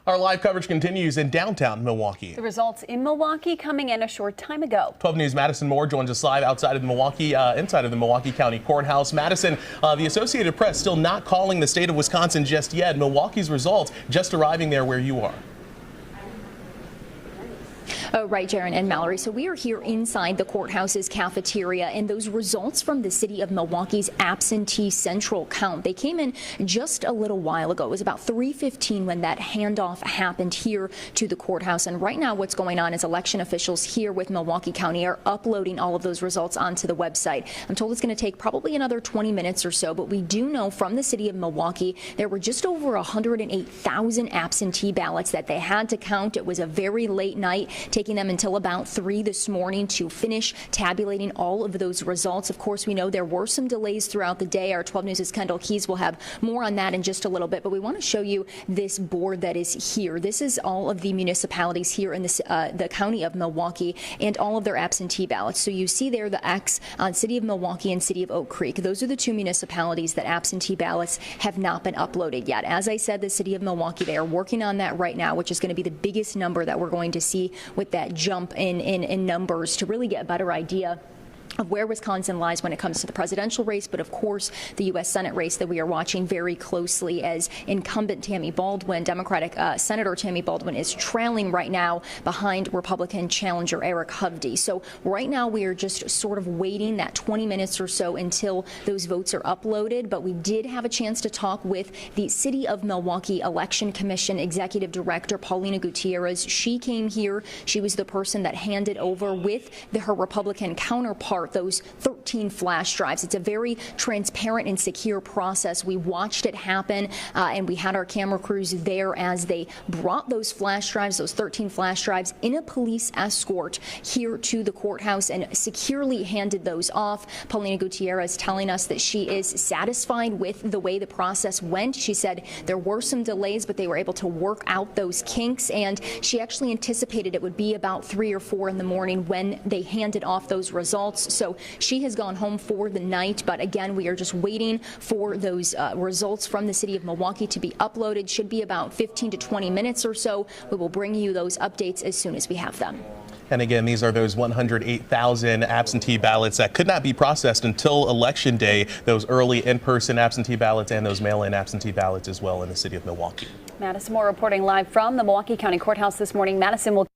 Our live coverage continues in downtown Milwaukee. The results in Milwaukee coming in a short time ago. 12 News' Madison Moore joins us live outside of the inside of the Milwaukee County Courthouse. Madison, the Associated Press still not calling the state of Wisconsin just yet. Milwaukee's results just arriving there where you are. Oh, right, Jaron and Mallory. So we are here inside the courthouse's cafeteria, and those results from the city of Milwaukee's absentee central count, they came in just a little while ago. It was about 3:15 when that handoff happened here to the courthouse. And right now what's going on is election officials here with Milwaukee County are uploading all of those results onto the website. I'm told it's going to take probably another 20 minutes or so, but we do know from the city of Milwaukee there were just over 108,000 absentee ballots that they had to count. It was a very late night, taking them until about 3 this morning to finish tabulating all of those results. Of course, we know there were some delays throughout the day. Our 12 News' Kendall Keys will have more on that in just a little bit, but we want to show you this board that is here. This is all of the municipalities here in the county of Milwaukee and all of their absentee ballots. So you see there the X on City of Milwaukee and City of Oak Creek. Those are the two municipalities that absentee ballots have not been uploaded yet. As I said, the City of Milwaukee, they are working on that right now, which is going to be the biggest number that we're going to see with that jump in numbers to really get a better idea of where Wisconsin lies when it comes to the presidential race, but of course the U.S. Senate race that we are watching very closely as incumbent Tammy Baldwin, Democratic Senator Tammy Baldwin, is trailing right now behind Republican challenger Eric Hovde. So right now we are just sort of waiting that 20 minutes or so until those votes are uploaded, but we did have a chance to talk with the City of Milwaukee Election Commission Executive Director Paulina Gutierrez. She came here. She was the person that handed over with her Republican counterpart those 13 flash drives. It's a very transparent and secure process. We watched it happen, and we had our camera crews there as they brought those flash drives, those 13 flash drives, in a police escort here to the courthouse and securely handed those off. Paulina Gutierrez telling us that she is satisfied with the way the process went. She said there were some delays, but they were able to work out those kinks, and she actually anticipated it would be about 3 or 4 in the morning when they handed off those results. So she has gone home for the night, but again, we are just waiting for those results from the City of Milwaukee to be uploaded. Should be about 15 to 20 minutes or so. We will bring you those updates as soon as we have them. And again, these are those 108,000 absentee ballots that could not be processed until Election Day, those early in-person absentee ballots and those mail-in absentee ballots as well in the city of Milwaukee. Madison Moore reporting live from the Milwaukee County Courthouse this morning. Madison will